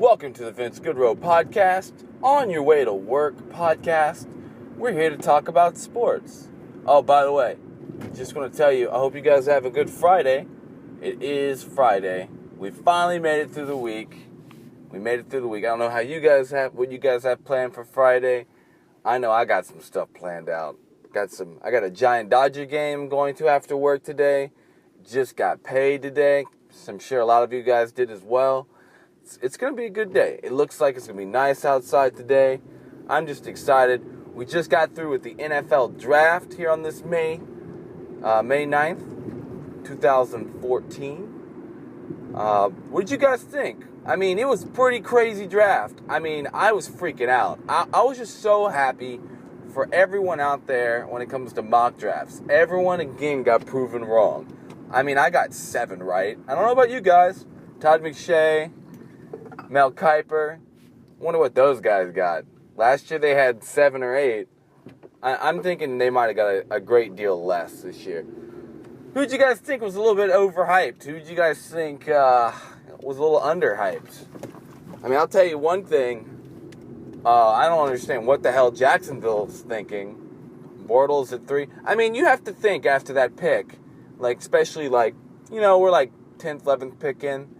Welcome to the Vince Goodrow Podcast, On Your Way to Work podcast. We're here to talk about sports. Oh, by the way, just want to tell you, I hope you guys have a good Friday. It is Friday. We finally made it through the week. I don't know what you guys have planned for Friday. I know I got some stuff planned out. I got a Giant Dodger game going to after work today. Just got paid today. So I'm sure a lot of you guys did as well. It's going to be a good day. It looks like it's going to be nice outside today. I'm just excited. We just got through with the NFL draft here on this May 9th, 2014. What did you guys think? I mean, it was a pretty crazy draft. I mean, I was freaking out. I was just so happy for everyone out there when it comes to mock drafts. Everyone, again, got proven wrong. I mean, I got 7 right. I don't know about you guys. Todd McShay, Mel Kiper. Wonder what those guys got. Last year they had 7 or 8. I'm thinking they might have got a great deal less this year. Who'd you guys think was a little bit overhyped? Who'd you guys think was a little underhyped? I mean, I'll tell you one thing. I don't understand what the hell Jacksonville's thinking. Bortles at 3. I mean, you have to think after that pick, especially we're 10th, 11th pick in.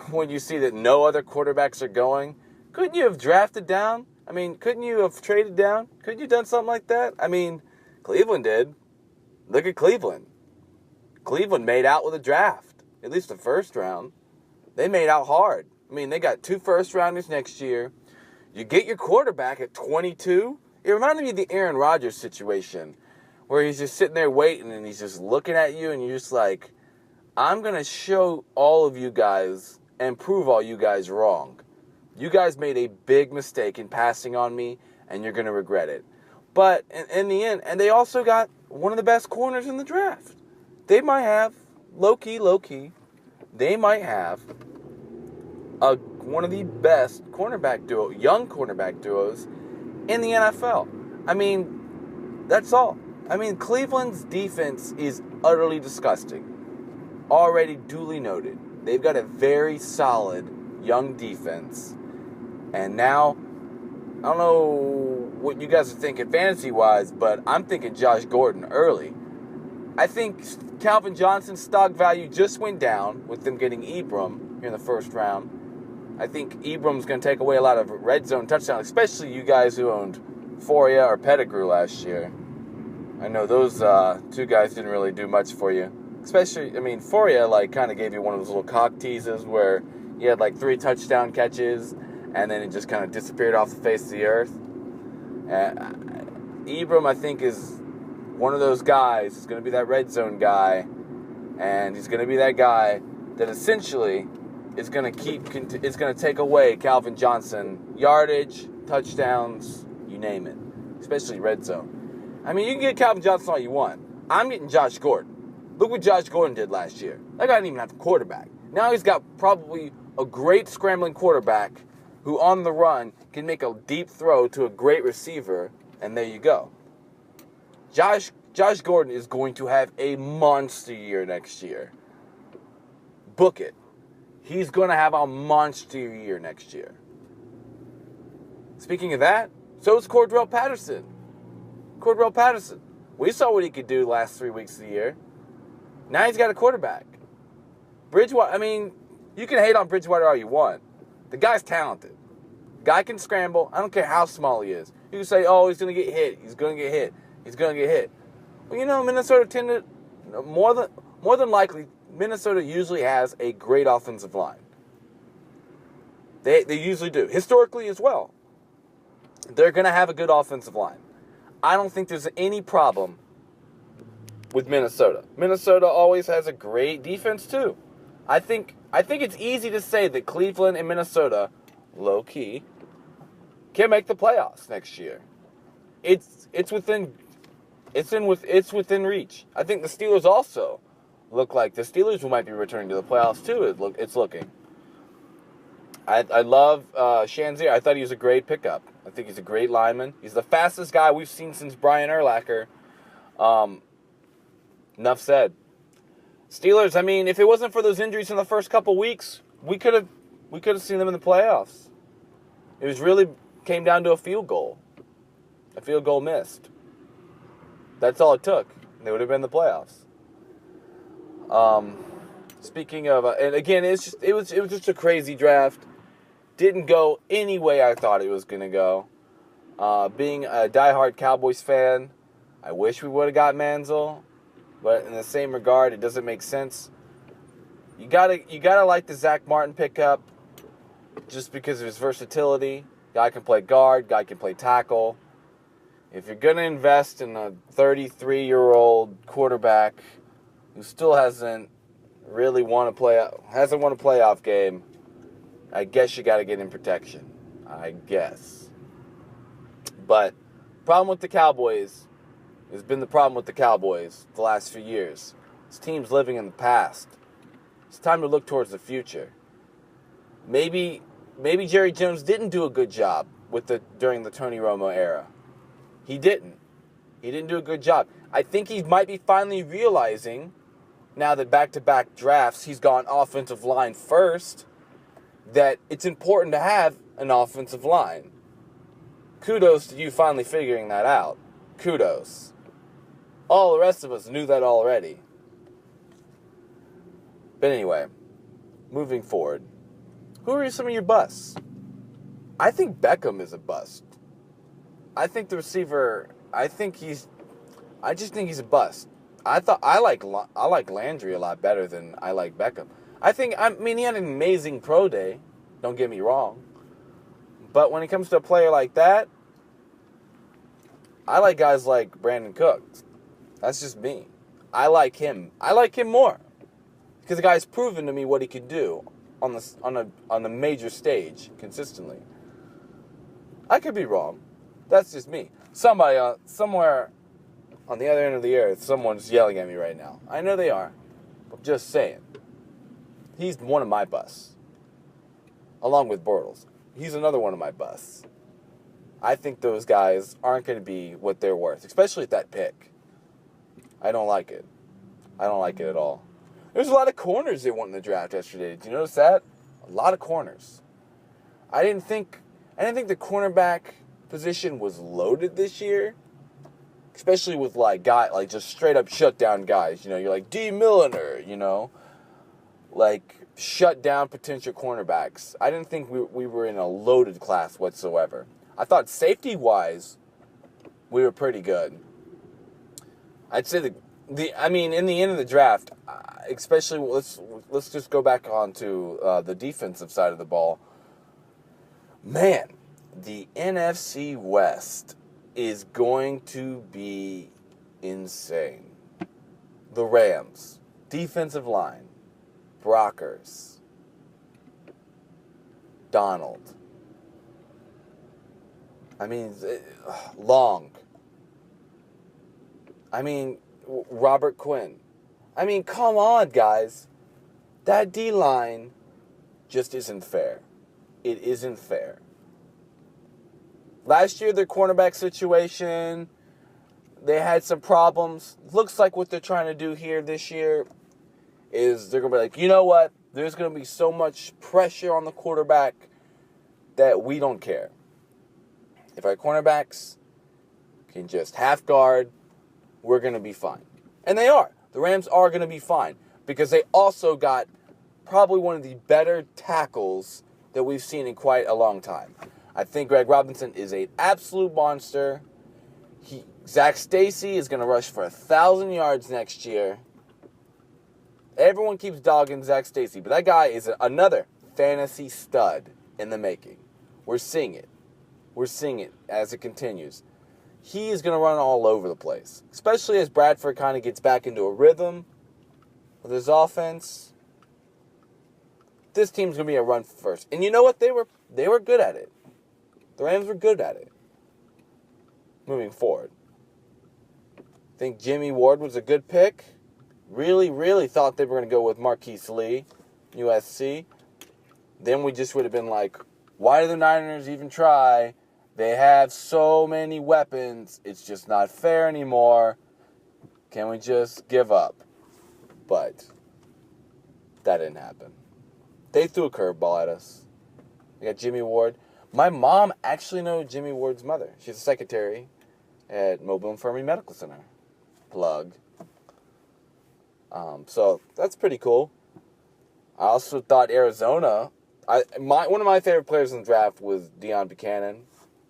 When you see that no other quarterbacks are going, couldn't you have drafted down? I mean, couldn't you have traded down? Couldn't you have done something like that? I mean, Cleveland did. Look at Cleveland. Cleveland made out with a draft, at least the first round. They made out hard. I mean, they got 2 first-rounders next year. You get your quarterback at 22. It reminded me of the Aaron Rodgers situation, where he's just sitting there waiting, and he's just looking at you, and you're just like, I'm going to show all of you guys and prove all you guys wrong. You guys made a big mistake in passing on me, and you're going to regret it. But in the end, and they also got one of the best corners in the draft. They might have, low-key, they might have one of the best young cornerback duos in the NFL. I mean, that's all. I mean, Cleveland's defense is utterly disgusting. Already duly noted. They've got a very solid young defense. And now, I don't know what you guys are thinking fantasy-wise, but I'm thinking Josh Gordon early. I think Calvin Johnson's stock value just went down with them getting Ebram here in the first round. I think Ebram's going to take away a lot of red zone touchdowns, especially you guys who owned Foria or Pettigrew last year. I know those 2 guys didn't really do much for you. Especially, I mean, Foria, kind of gave you one of those little cock teases where he had, 3 touchdown catches, and then it just kind of disappeared off the face of the earth. Ebram, I think, is one of those guys. He's going to be that red zone guy, and he's going to be that guy that essentially is going to take away Calvin Johnson yardage, touchdowns, you name it, especially red zone. I mean, you can get Calvin Johnson all you want. I'm getting Josh Gordon. Look what Josh Gordon did last year. That guy didn't even have a quarterback. Now he's got probably a great scrambling quarterback who on the run can make a deep throw to a great receiver, and there you go. Josh Gordon is going to have a monster year next year. Book it. He's going to have a monster year next year. Speaking of that, so is Cordell Patterson. We saw what he could do the last 3 weeks of the year. Now he's got a quarterback. Bridgewater, I mean, you can hate on Bridgewater all you want. The guy's talented. Guy can scramble. I don't care how small he is. You can say, oh, he's going to get hit. Well, Minnesota more than likely, Minnesota usually has a great offensive line. They usually do. Historically as well. They're going to have a good offensive line. I don't think there's any problem with Minnesota. Minnesota always has a great defense too. I think it's easy to say that Cleveland and Minnesota, low key, can make the playoffs next year. It's within reach. I think the Steelers also look like the Steelers who might be returning to the playoffs too. It's looking. I love Shanzier. I thought he was a great pickup. I think he's a great lineman. He's the fastest guy we've seen since Brian Urlacher. Enough said. Steelers, I mean, if it wasn't for those injuries in the first couple weeks, we could have we could have seen them in the playoffs. It was really came down to a field goal. A field goal missed. That's all it took. They would have been in the playoffs. Speaking of, and again, it was just a crazy draft. Didn't go any way I thought it was gonna go. Being a diehard Cowboys fan, I wish we would have got Manziel, but in the same regard, it doesn't make sense. You gotta like the Zach Martin pickup, just because of his versatility. Guy can play guard, guy can play tackle. If you're gonna invest in a 33-year-old quarterback who still hasn't won a playoff game, I guess you gotta get in protection. I guess. But problem with the Cowboys has been the problem with the Cowboys the last few years. This team's living in the past. It's time to look towards the future. Maybe Jerry Jones didn't do a good job during the Tony Romo era. He didn't. He didn't do a good job. I think he might be finally realizing, now that back-to-back drafts he's gone offensive line first, that it's important to have an offensive line. Kudos to you finally figuring that out. Kudos. All the rest of us knew that already. But anyway, moving forward. Who are some of your busts? I think Beckham is a bust. I think the receiver, I just think he's a bust. I like Landry a lot better than I like Beckham. He had an amazing pro day, don't get me wrong. But when it comes to a player like that, I like guys like Brandon Cooks. That's just me. I like him. I like him more. Because the guy's proven to me what he could do on the major stage consistently. I could be wrong. That's just me. Somebody somewhere on the other end of the earth, someone's yelling at me right now. I know they are. I'm just saying. He's one of my busts. Along with Bortles. He's another one of my busts. I think those guys aren't going to be what they're worth, especially at that pick. I don't like it. I don't like it at all. There's a lot of corners they won in the draft yesterday. Did you notice that? A lot of corners. I didn't think the cornerback position was loaded this year, especially with just straight up shutdown guys. You're like D. Milliner, like shut down potential cornerbacks. I didn't think we were in a loaded class whatsoever. I thought safety wise, we were pretty good. I'd say in the end of the draft, especially let's just go back onto the defensive side of the ball. Man, the NFC West is going to be insane. The Rams, defensive line, Brockers, Donald. Long. Robert Quinn. Come on, guys. That D-line just isn't fair. It isn't fair. Last year, their cornerback situation, they had some problems. Looks like what they're trying to do here this year is they're going to be like, you know what? There's going to be so much pressure on the quarterback that we don't care. If our cornerbacks can just half guard, we're going to be fine. And they are. The Rams are going to be fine because they also got probably one of the better tackles that we've seen in quite a long time. I think Greg Robinson is an absolute monster. Zach Stacy is going to rush for 1,000 yards next year. Everyone keeps dogging Zach Stacy, but that guy is another fantasy stud in the making. We're seeing it. We're seeing it as it continues. He is going to run all over the place, especially as Bradford kind of gets back into a rhythm with his offense. This team's going to be a run first. And you know what? They were good at it. The Rams were good at it. Moving forward. I think Jimmy Ward was a good pick. Really, really thought they were going to go with Marquise Lee, USC. Then we just would have been like, why do the Niners even try? They have so many weapons. It's just not fair anymore. Can we just give up? But that didn't happen. They threw a curveball at us. We got Jimmy Ward. My mom actually knows Jimmy Ward's mother. She's a secretary at Mobile Infirmary Medical Center. Plug. So that's pretty cool. I also thought Arizona. One of my favorite players in the draft was Deion Buchanan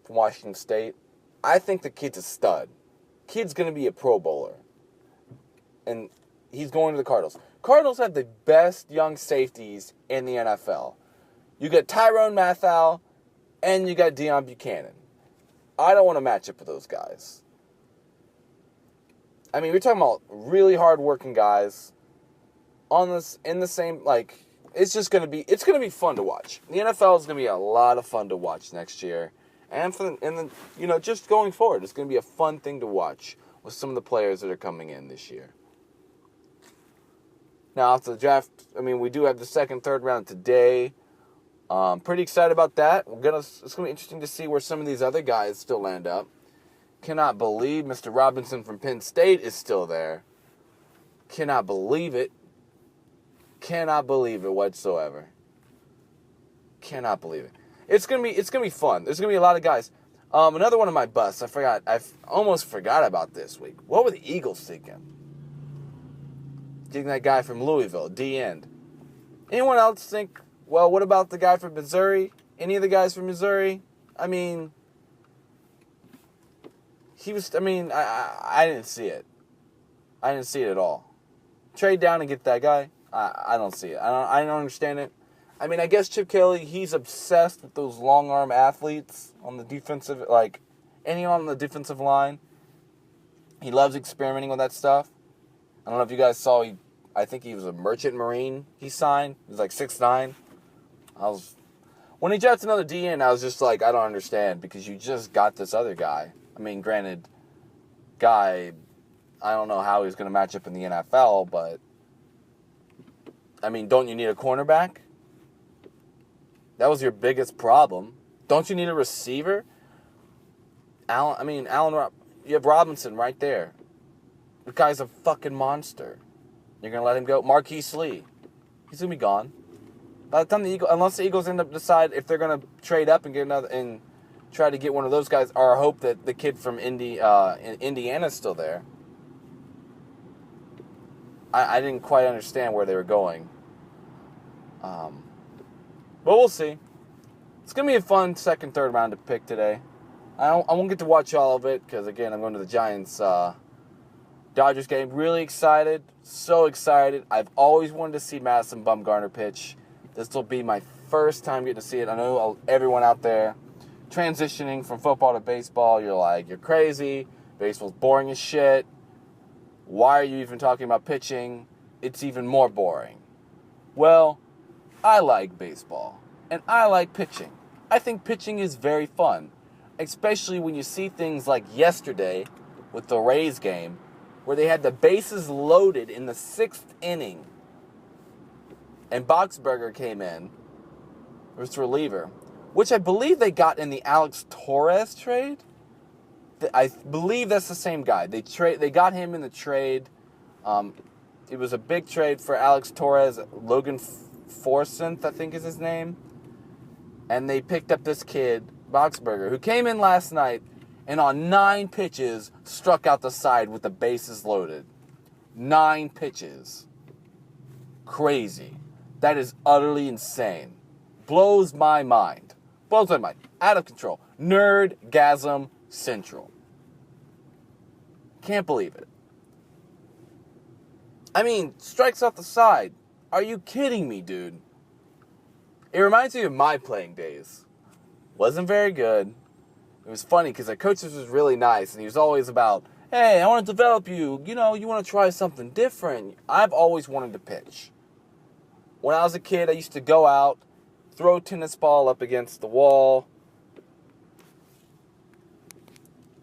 from Washington State. I think the kid's a stud. Kid's going to be a Pro Bowler. And he's going to the Cardinals. Cardinals have the best young safeties in the NFL. You got Tyrone Mathieu, and you got Deion Buchanan. I don't want to match up with those guys. I mean, we're talking about really hard-working guys in the same, like, it's going to be fun to watch. The NFL is going to be a lot of fun to watch next year. And just going forward, it's going to be a fun thing to watch with some of the players that are coming in this year. Now, after the draft, I mean, we do have the second, third round today. Pretty excited about that. It's going to be interesting to see where some of these other guys still land up. Cannot believe Mr. Robinson from Penn State is still there. Cannot believe it. Cannot believe it whatsoever. Cannot believe it. It's gonna be fun. There's gonna be a lot of guys. Another one of my busts. I almost forgot about this week. What were the Eagles thinking? Getting that guy from Louisville, D end. Anyone else think? Well, what about the guy from Missouri? Any of the guys from Missouri? I mean, I didn't see it. I didn't see it at all. Trade down and get that guy. I don't see it. I don't understand it. I mean, I guess Chip Kelly, he's obsessed with those long-arm athletes on the defensive, anyone on the defensive line. He loves experimenting with that stuff. I don't know if you guys saw, I think he was a Merchant Marine he signed. He was like 6'9". When he drafted another DN, I was just like, I don't understand, because you just got this other guy. I mean, granted, I don't know how he's going to match up in the NFL, but, I mean, don't you need a cornerback? That was your biggest problem. Don't you need a receiver? You have Robinson right there. The guy's a fucking monster. You're going to let him go? Marquise Lee. He's going to be gone. By the time unless the Eagles end up decide if they're going to trade up and get another and try to get one of those guys, or hope that the kid from Indiana's still there. I didn't quite understand where they were going. But we'll see. It's going to be a fun second, third round to pick today. I won't get to watch all of it because, again, I'm going to the Giants-Dodgers game. Really excited. So excited. I've always wanted to see Madison Bumgarner pitch. This will be my first time getting to see it. I know everyone out there transitioning from football to baseball, you're like, you're crazy. Baseball's boring as shit. Why are you even talking about pitching? It's even more boring. Well, I like baseball, and I like pitching. I think pitching is very fun, especially when you see things like yesterday with the Rays game, where they had the bases loaded in the 6th inning, and Boxberger came in, first reliever, which I believe they got in the Alex Torres trade. I believe that's the same guy. They got him in the trade. It was a big trade for Alex Torres. Logan Forsythe, I think is his name. And they picked up this kid, Boxberger, who came in last night and on 9 pitches struck out the side with the bases loaded. 9 pitches. Crazy. That is utterly insane. Blows my mind. Blows my mind. Out of control. Nerdgasm Central. Can't believe it. I mean, strikes off the side. Are you kidding me, dude? It reminds me of my playing days. Wasn't very good. It was funny because the coach was really nice, and he was always about, hey, I want to develop you. You know, you want to try something different. I've always wanted to pitch. When I was a kid, I used to go out, throw a tennis ball up against the wall.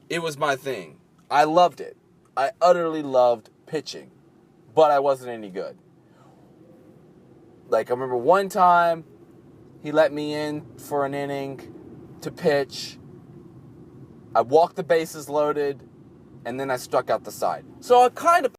It was my thing. I loved it. I utterly loved pitching, but I wasn't any good. Like, I remember one time, he let me in for an inning to pitch. I walked the bases loaded, and then I struck out the side. So I kind of